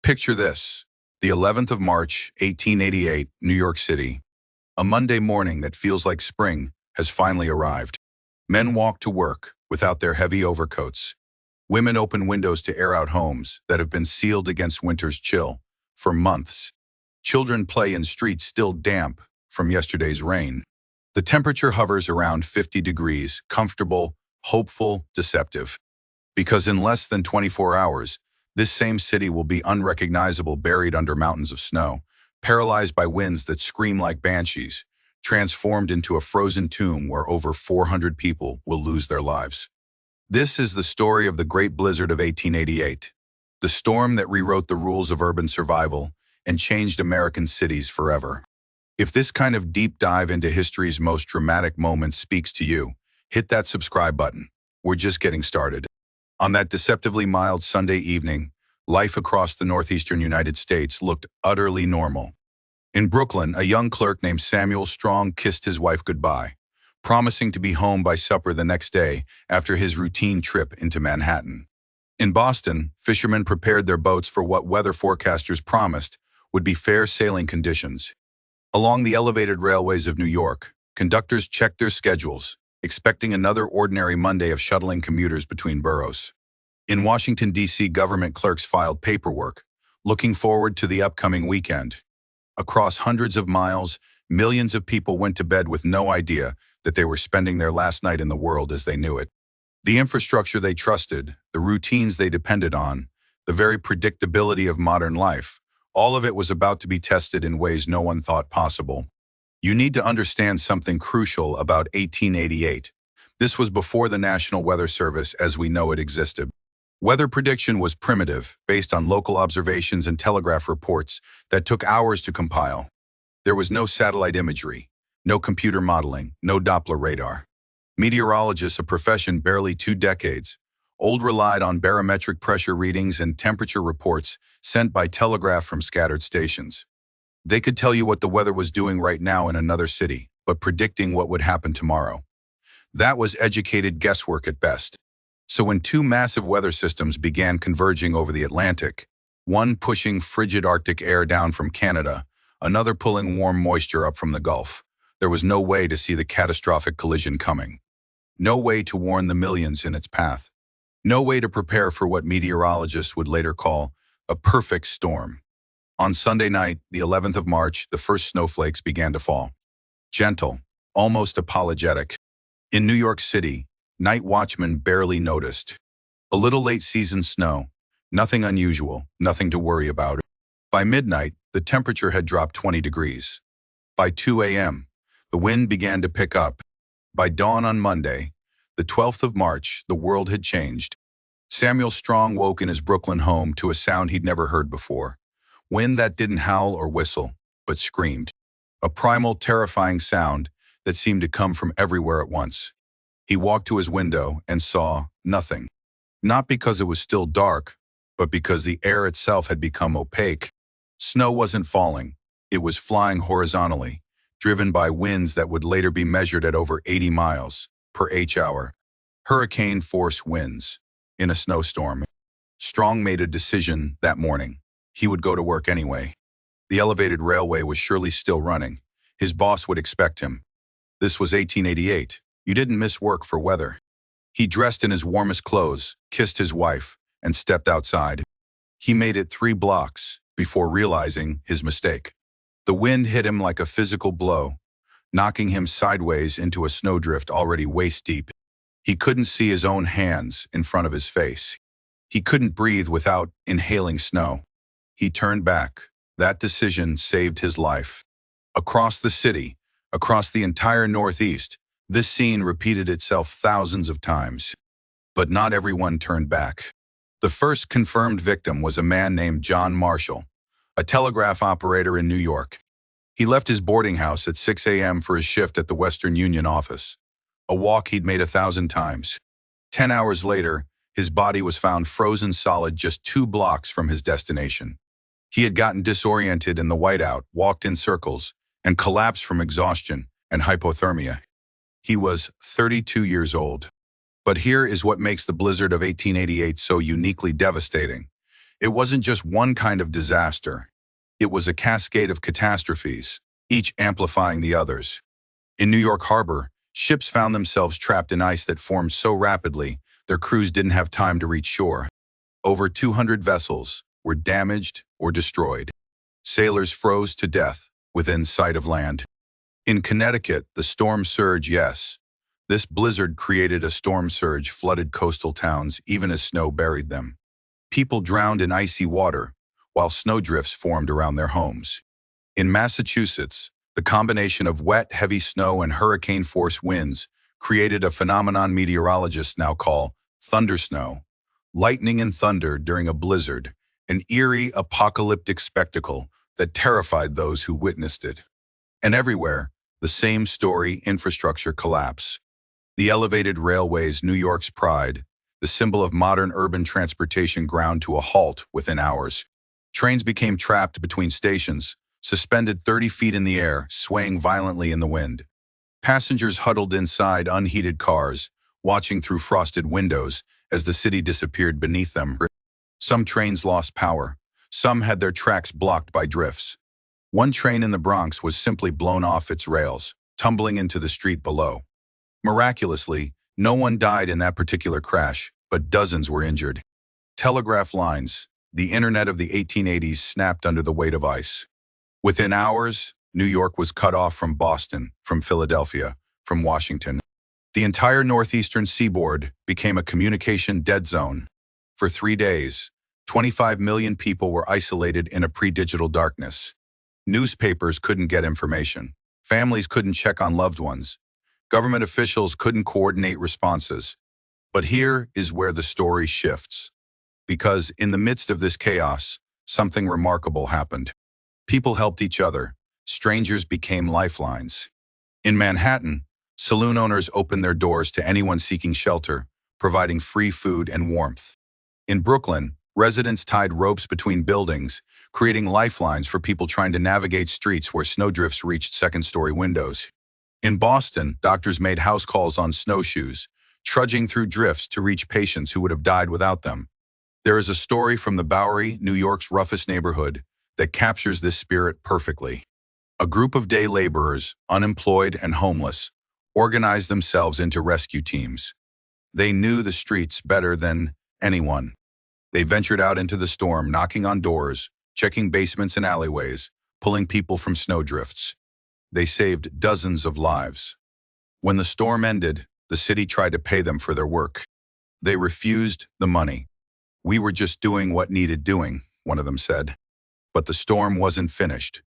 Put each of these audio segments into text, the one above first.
Picture this, the 11th of March, 1888, New York City. A Monday morning that feels like spring has finally arrived. Men walk to work without their heavy overcoats. Women open windows to air out homes that have been sealed against winter's chill for months. Children play in streets still damp from yesterday's rain. The temperature hovers around 50 degrees, comfortable, hopeful, deceptive. Because in less than 24 hours, this same city will be unrecognizable, buried under mountains of snow, paralyzed by winds that scream like banshees, transformed into a frozen tomb where over 400 people will lose their lives. This is the story of the Great Blizzard of 1888, the storm that rewrote the rules of urban survival and changed American cities forever. If this kind of deep dive into history's most dramatic moments speaks to you, hit that subscribe button. We're just getting started. On that deceptively mild Sunday evening, life across the northeastern United States looked utterly normal. In Brooklyn, a young clerk named Samuel Strong kissed his wife goodbye, promising to be home by supper the next day after his routine trip into Manhattan. In Boston, fishermen prepared their boats for what weather forecasters promised would be fair sailing conditions. Along the elevated railways of New York, conductors checked their schedules, expecting another ordinary Monday of shuttling commuters between boroughs. In Washington, D.C., government clerks filed paperwork, looking forward to the upcoming weekend. Across hundreds of miles, millions of people went to bed with no idea that they were spending their last night in the world as they knew it. The infrastructure they trusted, the routines they depended on, the very predictability of modern life, all of it was about to be tested in ways no one thought possible. You need to understand something crucial about 1888. This was before the National Weather Service as we know it existed. Weather prediction was primitive, based on local observations and telegraph reports that took hours to compile. There was no satellite imagery, no computer modeling, no Doppler radar. Meteorologists, a profession barely 2 decades old, relied on barometric pressure readings and temperature reports sent by telegraph from scattered stations. They could tell you what the weather was doing right now in another city, but predicting what would happen tomorrow. That was educated guesswork at best. So when 2 massive weather systems began converging over the Atlantic, one pushing frigid Arctic air down from Canada, another pulling warm moisture up from the Gulf, there was no way to see the catastrophic collision coming. No way to warn the millions in its path. No way to prepare for what meteorologists would later call a perfect storm. On Sunday night, the 11th of March, the first snowflakes began to fall. Gentle, almost apologetic. In New York City, night watchmen barely noticed. A little late-season snow, nothing unusual, nothing to worry about. By midnight, the temperature had dropped 20 degrees. By 2 a.m., the wind began to pick up. By dawn on Monday, the 12th of March, the world had changed. Samuel Strong woke in his Brooklyn home to a sound he'd never heard before. Wind that didn't howl or whistle, but screamed. A primal, terrifying sound that seemed to come from everywhere at once. He walked to his window and saw nothing. Not because it was still dark, but because the air itself had become opaque. Snow wasn't falling. It was flying horizontally, driven by winds that would later be measured at over 80 miles per h-hour. Hurricane-force winds. In a snowstorm, Strong made a decision that morning. He would go to work anyway. The elevated railway was surely still running. His boss would expect him. This was 1888. You didn't miss work for weather. He dressed in his warmest clothes, kissed his wife, and stepped outside. He made it 3 blocks before realizing his mistake. The wind hit him like a physical blow, knocking him sideways into a snowdrift already waist-deep. He couldn't see his own hands in front of his face. He couldn't breathe without inhaling snow. He turned back. That decision saved his life. Across the city, across the entire Northeast, this scene repeated itself thousands of times. But not everyone turned back. The first confirmed victim was a man named John Marshall, a telegraph operator in New York. He left his boarding house at 6 a.m. for his shift at the Western Union office, a walk he'd made 1,000 times. 10 hours later, his body was found frozen solid just 2 blocks from his destination. He had gotten disoriented in the whiteout, walked in circles, and collapsed from exhaustion and hypothermia. He was 32 years old. But here is what makes the blizzard of 1888 so uniquely devastating. It wasn't just one kind of disaster. It was a cascade of catastrophes, each amplifying the others. In New York Harbor, ships found themselves trapped in ice that formed so rapidly, their crews didn't have time to reach shore. Over 200 vessels were damaged or destroyed. Sailors froze to death within sight of land. In Connecticut, the storm surge, yes. This blizzard created a storm surge, flooded coastal towns even as snow buried them. People drowned in icy water, while snowdrifts formed around their homes. In Massachusetts, the combination of wet, heavy snow and hurricane-force winds created a phenomenon meteorologists now call thundersnow. Lightning and thunder during a blizzard, an eerie, apocalyptic spectacle that terrified those who witnessed it. And everywhere, the same story: infrastructure collapse. The elevated railways, New York's pride, the symbol of modern urban transportation, ground to a halt within hours. Trains became trapped between stations, suspended 30 feet in the air, swaying violently in the wind. Passengers huddled inside unheated cars, watching through frosted windows as the city disappeared beneath them. Some trains lost power. Some had their tracks blocked by drifts. One train in the Bronx was simply blown off its rails, tumbling into the street below. Miraculously, no one died in that particular crash, but dozens were injured. Telegraph lines, the internet of the 1880s, snapped under the weight of ice. Within hours, New York was cut off from Boston, from Philadelphia, from Washington. The entire northeastern seaboard became a communication dead zone. For 3 days, 25 million people were isolated in a pre-digital darkness. Newspapers couldn't get information. Families couldn't check on loved ones. Government officials couldn't coordinate responses. But here is where the story shifts. Because in the midst of this chaos, something remarkable happened. People helped each other. Strangers became lifelines. In Manhattan, saloon owners opened their doors to anyone seeking shelter, providing free food and warmth. In Brooklyn, residents tied ropes between buildings, creating lifelines for people trying to navigate streets where snowdrifts reached second-story windows. In Boston, doctors made house calls on snowshoes, trudging through drifts to reach patients who would have died without them. There is a story from the Bowery, New York's roughest neighborhood, that captures this spirit perfectly. A group of day laborers, unemployed and homeless, organized themselves into rescue teams. They knew the streets better than anyone. They ventured out into the storm, knocking on doors, checking basements and alleyways, pulling people from snowdrifts. They saved dozens of lives. When the storm ended, the city tried to pay them for their work. They refused the money. "We were just doing what needed doing," one of them said. But the storm wasn't finished.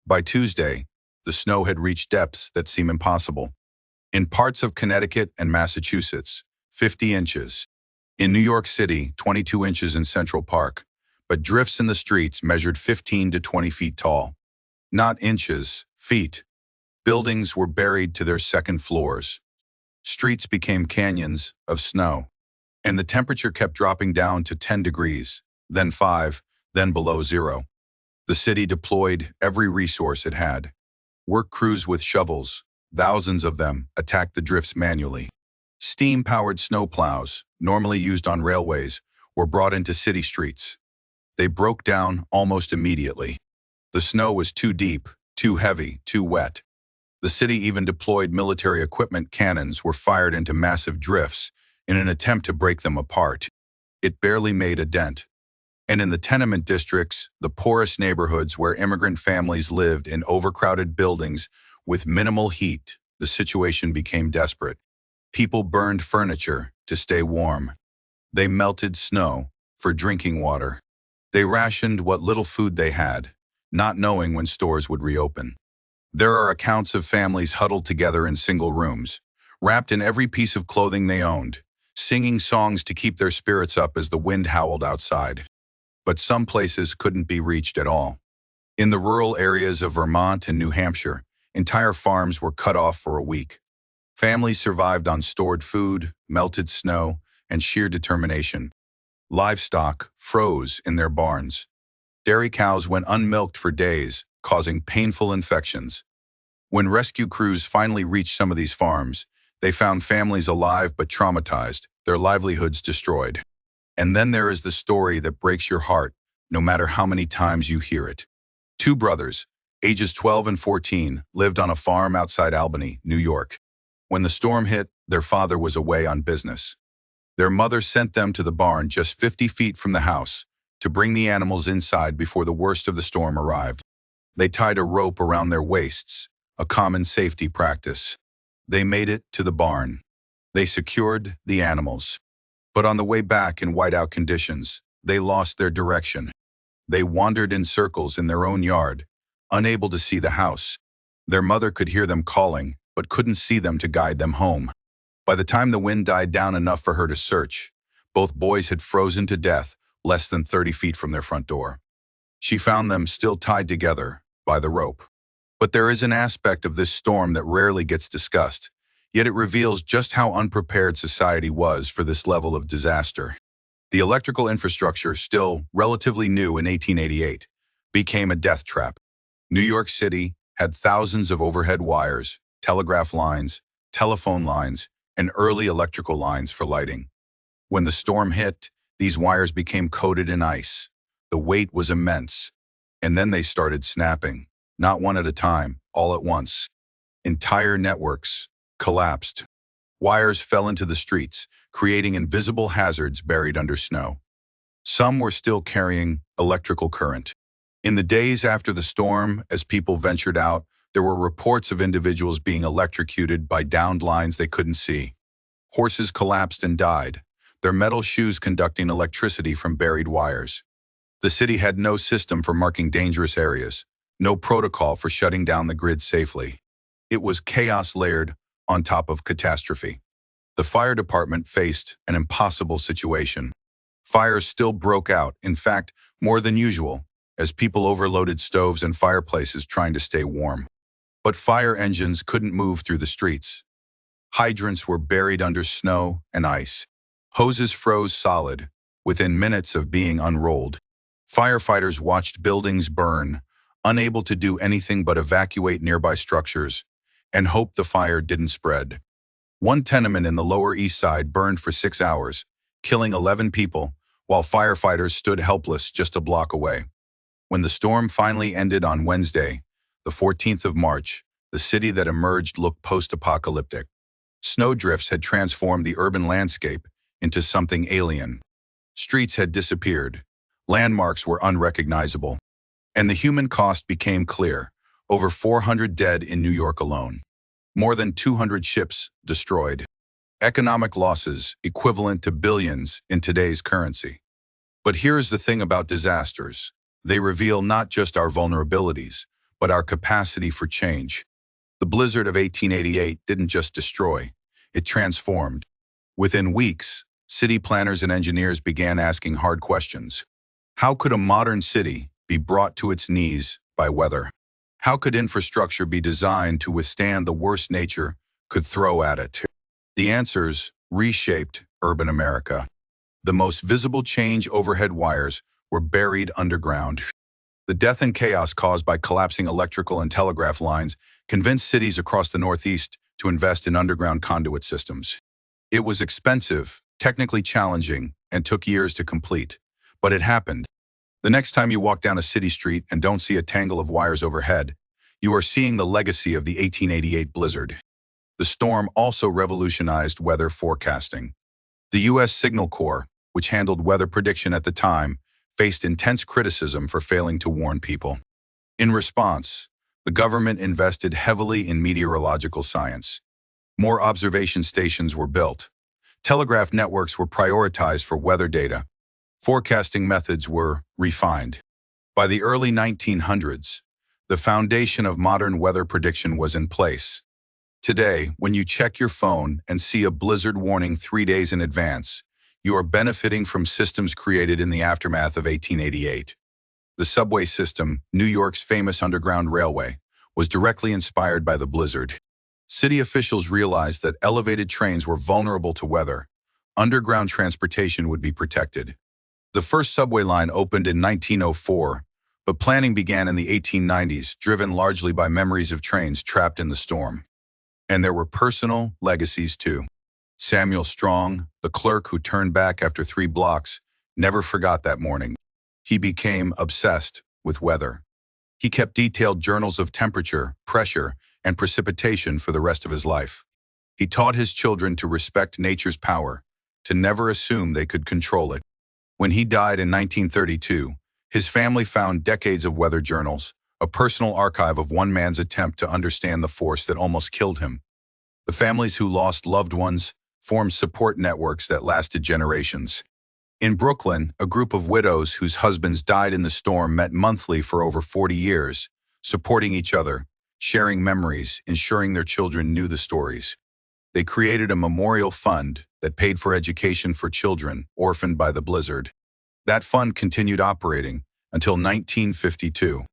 By Tuesday, the snow had reached depths that seem impossible. In parts of Connecticut and Massachusetts, 50 inches. In New York City, 22 inches in Central Park. But drifts in the streets measured 15 to 20 feet tall. Not inches, feet. Buildings were buried to their second floors. Streets became canyons of snow. And the temperature kept dropping down to 10 degrees, then 5, then below zero. The city deployed every resource it had. Work crews with shovels, thousands of them, attacked the drifts manually. Steam-powered snowplows, normally used on railways, were brought into city streets. They broke down almost immediately. The snow was too deep, too heavy, too wet. The city even deployed military equipment. Cannons were fired into massive drifts in an attempt to break them apart. It barely made a dent. And in the tenement districts, the poorest neighborhoods where immigrant families lived in overcrowded buildings with minimal heat, the situation became desperate. People burned furniture to stay warm. They melted snow for drinking water. They rationed what little food they had, not knowing when stores would reopen. There are accounts of families huddled together in single rooms, wrapped in every piece of clothing they owned, singing songs to keep their spirits up as the wind howled outside. But some places couldn't be reached at all. In the rural areas of Vermont and New Hampshire, entire farms were cut off for a week. Families survived on stored food, melted snow, and sheer determination. Livestock froze in their barns. Dairy cows went unmilked for days, causing painful infections. When rescue crews finally reached some of these farms, they found families alive but traumatized, their livelihoods destroyed. And then there is the story that breaks your heart, no matter how many times you hear it. Two brothers, ages 12 and 14, lived on a farm outside Albany, New York. When the storm hit, their father was away on business. Their mother sent them to the barn just 50 feet from the house to bring the animals inside before the worst of the storm arrived. They tied a rope around their waists, a common safety practice. They made it to the barn. They secured the animals. But on the way back in whiteout conditions, they lost their direction. They wandered in circles in their own yard, unable to see the house. Their mother could hear them calling, but couldn't see them to guide them home. By the time the wind died down enough for her to search, both boys had frozen to death less than 30 feet from their front door. She found them still tied together by the rope. But there is an aspect of this storm that rarely gets discussed, yet it reveals just how unprepared society was for this level of disaster. The electrical infrastructure, still relatively new in 1888, became a death trap. New York City had thousands of overhead wires, telegraph lines, telephone lines, and early electrical lines for lighting. When the storm hit, these wires became coated in ice. The weight was immense. And then they started snapping, not one at a time, all at once. Entire networks collapsed. Wires fell into the streets, creating invisible hazards buried under snow. Some were still carrying electrical current. In the days after the storm, as people ventured out, there were reports of individuals being electrocuted by downed lines they couldn't see. Horses collapsed and died, their metal shoes conducting electricity from buried wires. The city had no system for marking dangerous areas, no protocol for shutting down the grid safely. It was chaos layered on top of catastrophe. The fire department faced an impossible situation. Fires still broke out, in fact, more than usual, as people overloaded stoves and fireplaces trying to stay warm. But fire engines couldn't move through the streets. Hydrants were buried under snow and ice. Hoses froze solid, within minutes of being unrolled. Firefighters watched buildings burn, unable to do anything but evacuate nearby structures and hope the fire didn't spread. One tenement in the Lower East Side burned for 6 hours, killing 11 people, while firefighters stood helpless just a block away. When the storm finally ended on Wednesday, the 14th of March, the city that emerged looked post-apocalyptic. Snowdrifts had transformed the urban landscape into something alien. Streets had disappeared. Landmarks were unrecognizable. And the human cost became clear. Over 400 dead in New York alone. More than 200 ships destroyed. Economic losses equivalent to billions in today's currency. But here's the thing about disasters. They reveal not just our vulnerabilities, but our capacity for change. The blizzard of 1888 didn't just destroy, it transformed. Within weeks, city planners and engineers began asking hard questions. How could a modern city be brought to its knees by weather? How could infrastructure be designed to withstand the worst nature could throw at it? The answers reshaped urban America. The most visible change: overhead wires were buried underground. The death and chaos caused by collapsing electrical and telegraph lines convinced cities across the Northeast to invest in underground conduit systems. It was expensive, technically challenging, and took years to complete. But it happened. The next time you walk down a city street and don't see a tangle of wires overhead, you are seeing the legacy of the 1888 blizzard. The storm also revolutionized weather forecasting. The U.S. Signal Corps, which handled weather prediction at the time, faced intense criticism for failing to warn people. In response, the government invested heavily in meteorological science. More observation stations were built. Telegraph networks were prioritized for weather data. Forecasting methods were refined. By the early 1900s, the foundation of modern weather prediction was in place. Today, when you check your phone and see a blizzard warning 3 days in advance, you are benefiting from systems created in the aftermath of 1888. The subway system, New York's famous underground railway, was directly inspired by the blizzard. City officials realized that elevated trains were vulnerable to weather. Underground transportation would be protected. The first subway line opened in 1904, but planning began in the 1890s, driven largely by memories of trains trapped in the storm. And there were personal legacies too. Samuel Strong, the clerk who turned back after 3 blocks, never forgot that morning. He became obsessed with weather. He kept detailed journals of temperature, pressure, and precipitation for the rest of his life. He taught his children to respect nature's power, to never assume they could control it. When he died in 1932, his family found decades of weather journals, a personal archive of one man's attempt to understand the force that almost killed him. The families who lost loved ones formed support networks that lasted generations. In Brooklyn, a group of widows whose husbands died in the storm met monthly for over 40 years, supporting each other, sharing memories, ensuring their children knew the stories. They created a memorial fund that paid for education for children orphaned by the blizzard. That fund continued operating until 1952.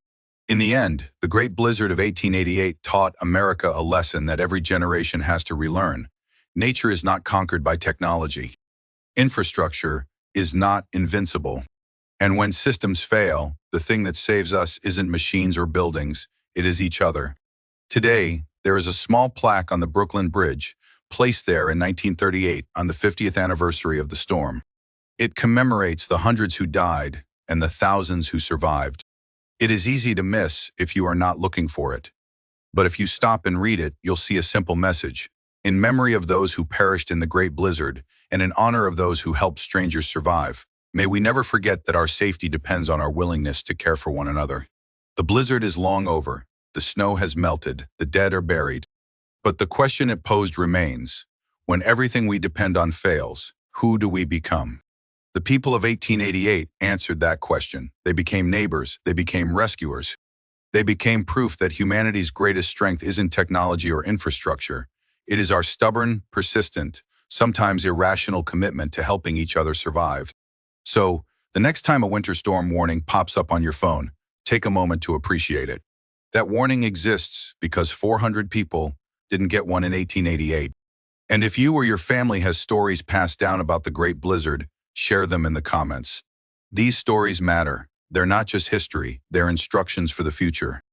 In the end, the Great Blizzard of 1888 taught America a lesson that every generation has to relearn. Nature is not conquered by technology. Infrastructure is not invincible. And when systems fail, the thing that saves us isn't machines or buildings, it is each other. Today, there is a small plaque on the Brooklyn Bridge, placed there in 1938 on the 50th anniversary of the storm. It commemorates the hundreds who died and the thousands who survived. It is easy to miss if you are not looking for it. But if you stop and read it, you'll see a simple message. In memory of those who perished in the Great Blizzard, and in honor of those who helped strangers survive, may we never forget that our safety depends on our willingness to care for one another. The blizzard is long over, the snow has melted, the dead are buried. But the question it posed remains: when everything we depend on fails, who do we become? The people of 1888 answered that question. They became neighbors, they became rescuers. They became proof that humanity's greatest strength isn't technology or infrastructure. It is our stubborn, persistent, sometimes irrational commitment to helping each other survive. So, the next time a winter storm warning pops up on your phone, take a moment to appreciate it. That warning exists because 400 people didn't get one in 1888. And if you or your family has stories passed down about the Great Blizzard, share them in the comments. These stories matter. They're not just history, they're instructions for the future.